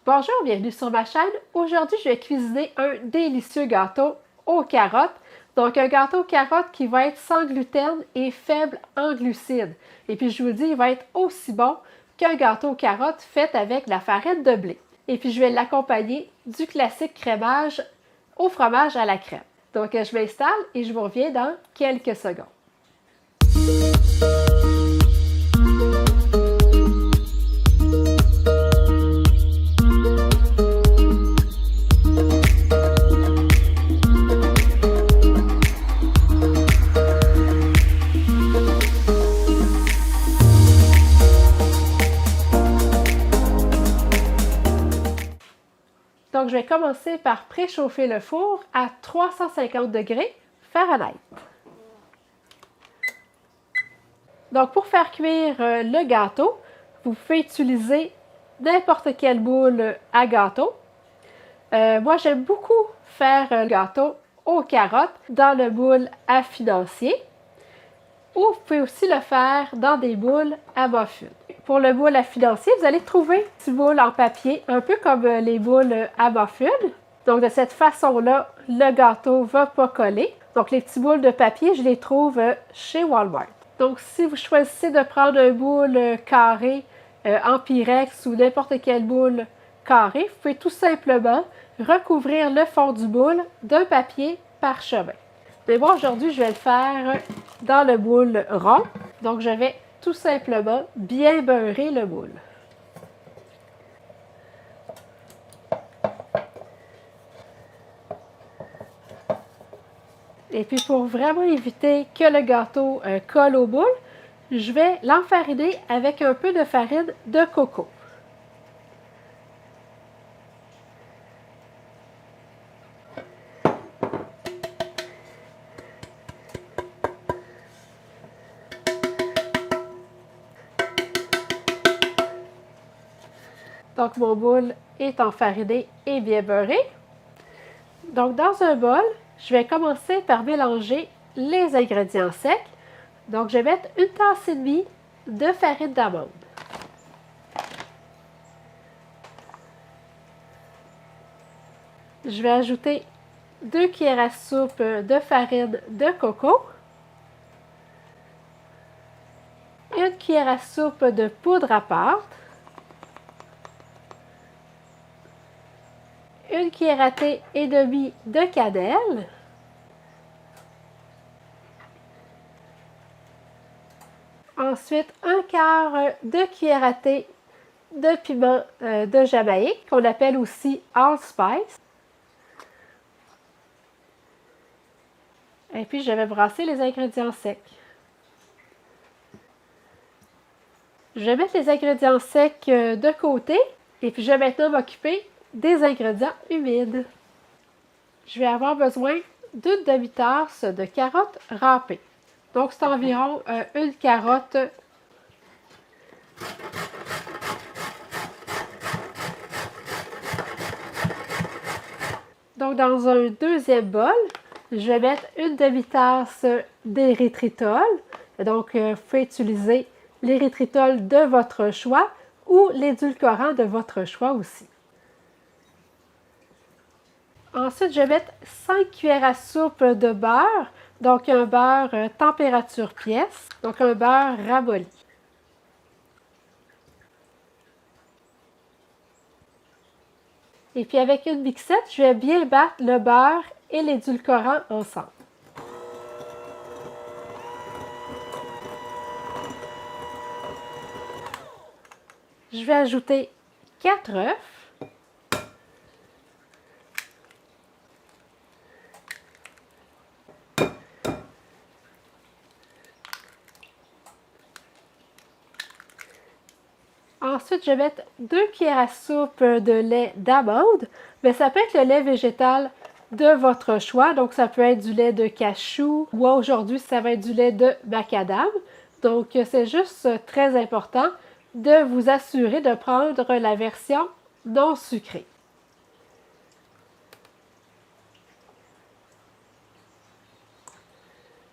Bonjour, bienvenue sur ma chaîne. Aujourd'hui, je vais cuisiner un délicieux gâteau aux carottes. Donc, un gâteau aux carottes qui va être sans gluten et faible en glucides. Et puis, je vous dis, il va être aussi bon qu'un gâteau aux carottes fait avec la farine de blé. Et puis, je vais l'accompagner du classique crémage au fromage à la crème. Donc, je m'installe et je vous reviens dans quelques secondes. Donc, je vais commencer par préchauffer le four à 350 degrés Fahrenheit. Donc, pour faire cuire le gâteau, vous pouvez utiliser n'importe quelle boule à gâteau. Moi, j'aime beaucoup faire le gâteau aux carottes dans le moule à financier. Ou vous pouvez aussi le faire dans des boules à muffins. Pour le moule à financier, vous allez trouver un petit moule en papier, un peu comme les boules à muffins. Donc, de cette façon-là, le gâteau ne va pas coller. Donc, les petits boules de papier, je les trouve chez Walmart. Donc, si vous choisissez de prendre un moule carré en Pyrex ou n'importe quelle boule carrée, vous pouvez tout simplement recouvrir le fond du moule d'un papier parchemin. Mais moi, aujourd'hui, je vais le faire dans le moule rond. Donc, je vais tout simplement bien beurrer le moule. Et puis, pour vraiment éviter que le gâteau colle au moule, je vais l'enfariner avec un peu de farine de coco. Donc, mon moule est enfariné et bien beurré. Donc, dans un bol, je vais commencer par mélanger les ingrédients secs. Donc, je vais mettre une tasse et demie de farine d'amande. Je vais ajouter 2 cuillères à soupe de farine de coco, une cuillère à soupe de poudre à pâte, une cuillère à thé et demie de cannelle, ensuite un quart de cuillère à thé de piment de Jamaïque, qu'on appelle aussi allspice. Et puis je vais brasser les ingrédients secs. Je vais mettre les ingrédients secs de côté et puis je vais maintenant m'occuper des ingrédients humides. Je vais avoir besoin d'une demi-tasse de carottes râpées. Donc, c'est environ une carotte. Donc, dans un deuxième bol, je vais mettre une demi-tasse d'érythritol. Donc, vous pouvez utiliser l'érythritol de votre choix ou l'édulcorant de votre choix aussi. Ensuite, je vais mettre 5 cuillères à soupe de beurre, donc un beurre température pièce, donc un beurre ramolli. Et puis avec une mixette, je vais bien battre le beurre et l'édulcorant ensemble. Je vais ajouter 4 œufs. Ensuite, je vais mettre 2 cuillères à soupe de lait d'amande, mais ça peut être le lait végétal de votre choix. Donc, ça peut être du lait de cachou. Moi, aujourd'hui, ça va être du lait de macadam. Donc, c'est juste très important de vous assurer de prendre la version non sucrée.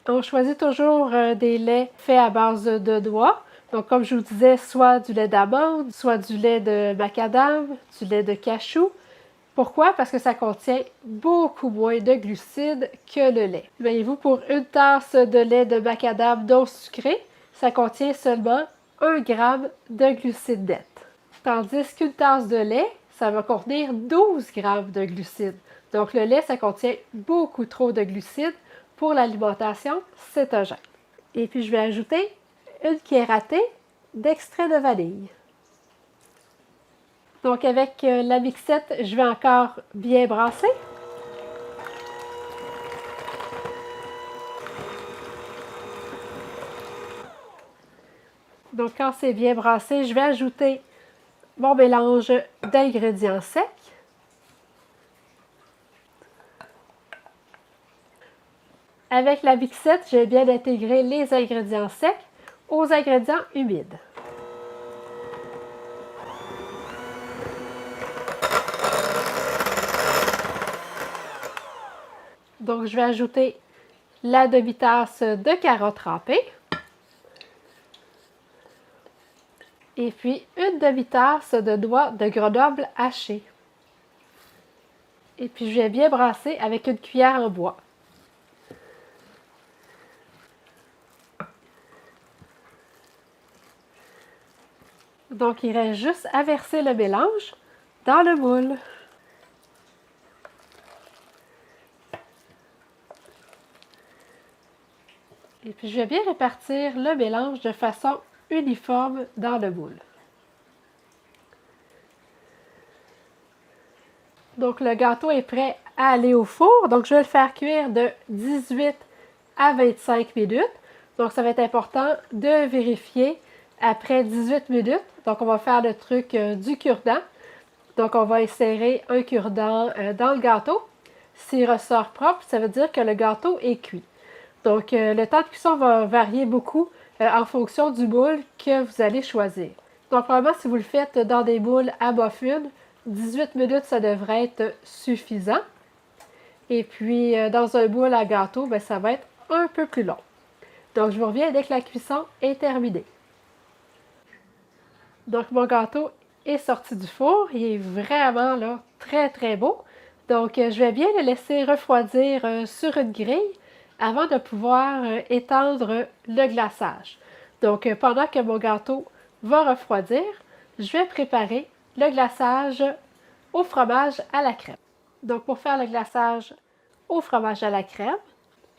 On choisit toujours des laits faits à base de noix. Donc, comme je vous disais, soit du lait d'amande, soit du lait de macadam, du lait de cachou. Pourquoi? Parce que ça contient beaucoup moins de glucides que le lait. Voyez-vous, pour une tasse de lait de macadam non sucré, ça contient seulement 1 gramme de glucides nets. Tandis qu'une tasse de lait, ça va contenir 12 grammes de glucides. Donc, le lait, ça contient beaucoup trop de glucides pour l'alimentation cétogène. Et puis, je vais ajouter une cuillère à thé d'extrait de vanille. Donc, avec la mixette, je vais encore bien brasser. Donc, quand c'est bien brassé, je vais ajouter mon mélange d'ingrédients secs. Avec la mixette, j'ai bien intégré les ingrédients secs aux ingrédients humides. Donc, je vais ajouter la demi-tasse de carottes râpées et puis une demi-tasse de noix de Grenoble hachées. Et puis, je vais bien brasser avec une cuillère en bois. Donc, il reste juste à verser le mélange dans le moule. Et puis, je vais bien répartir le mélange de façon uniforme dans le moule. Donc, le gâteau est prêt à aller au four. Donc, je vais le faire cuire de 18 à 25 minutes. Donc, ça va être important de vérifier après 18 minutes. Donc, on va faire le truc du cure-dent. Donc, on va insérer un cure-dent dans le gâteau. S'il ressort propre, ça veut dire que le gâteau est cuit. Donc, le temps de cuisson va varier beaucoup en fonction du moule que vous allez choisir. Donc, probablement, si vous le faites dans des moules à muffins, 18 minutes, ça devrait être suffisant. Et puis, dans un moule à gâteau, bien, ça va être un peu plus long. Donc, je vous reviens dès que la cuisson est terminée. Donc, mon gâteau est sorti du four. Il est vraiment là, très, très beau. Donc, je vais bien le laisser refroidir sur une grille avant de pouvoir étendre le glaçage. Donc, pendant que mon gâteau va refroidir, je vais préparer le glaçage au fromage à la crème. Donc, pour faire le glaçage au fromage à la crème,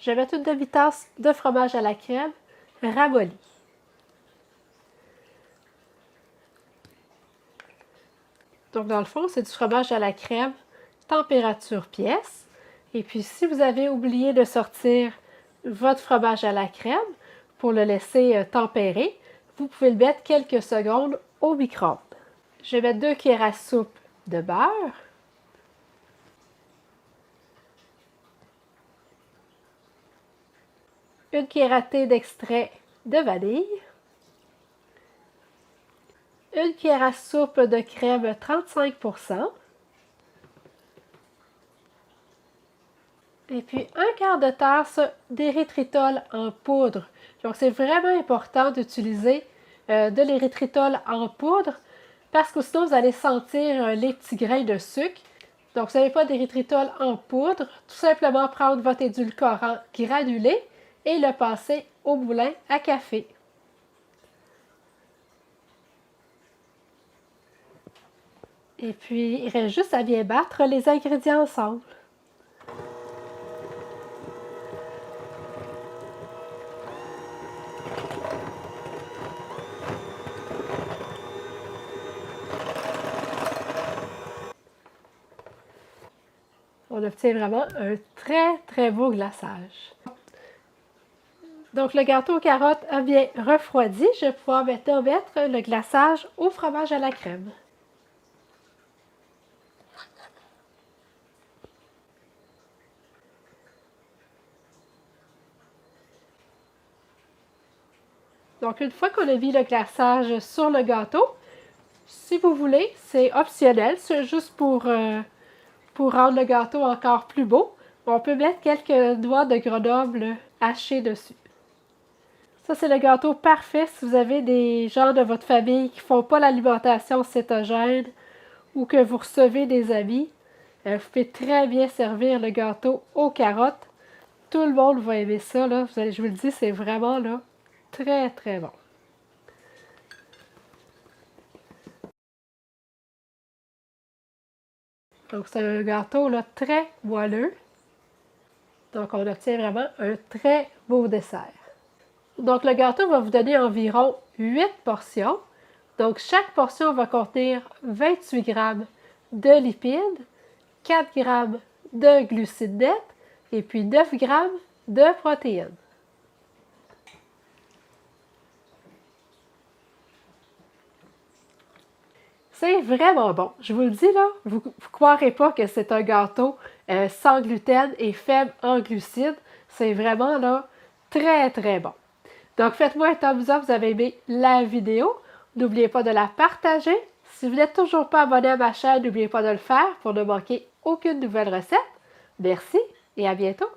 je vais mettre une demi-tasse de fromage à la crème ramolli. Donc, dans le fond, c'est du fromage à la crème, température pièce. Et puis, si vous avez oublié de sortir votre fromage à la crème pour le laisser tempérer, vous pouvez le mettre quelques secondes au micro-ondes. Je vais mettre 2 cuillères à soupe de beurre. Une cuillère à thé d'extrait de vanille. Une cuillère à soupe de crème 35%. Et puis, un quart de tasse d'érythritol en poudre. Donc, c'est vraiment important d'utiliser de l'érythritol en poudre parce que sinon, vous allez sentir les petits grains de sucre. Donc, si vous n'avez pas d'érythritol en poudre, tout simplement prendre votre édulcorant granulé et le passer au moulin à café. Et puis, il reste juste à bien battre les ingrédients ensemble. On obtient vraiment un très, très beau glaçage. Donc, le gâteau aux carottes a bien refroidi. Je vais pouvoir maintenant mettre le glaçage au fromage à la crème. Donc, une fois qu'on a mis le glaçage sur le gâteau, si vous voulez, c'est optionnel, c'est juste pour rendre le gâteau encore plus beau. On peut mettre quelques noix de Grenoble hachées dessus. Ça, c'est le gâteau parfait si vous avez des gens de votre famille qui ne font pas l'alimentation cétogène ou que vous recevez des amis. Vous pouvez très bien servir le gâteau aux carottes. Tout le monde va aimer ça, là. Je vous le dis, c'est vraiment là, très, très bon. Donc, c'est un gâteau là, très moelleux. Donc, on obtient vraiment un très beau dessert. Donc, le gâteau va vous donner environ 8 portions. Donc, chaque portion va contenir 28 grammes de lipides, 4 grammes de glucides nets et puis 9 grammes de protéines. C'est vraiment bon. Je vous le dis là, vous ne croirez pas que c'est un gâteau sans gluten et faible en glucides. C'est vraiment là très très bon. Donc faites-moi un thumbs up si vous avez aimé la vidéo. N'oubliez pas de la partager. Si vous n'êtes toujours pas abonné à ma chaîne, n'oubliez pas de le faire pour ne manquer aucune nouvelle recette. Merci et à bientôt.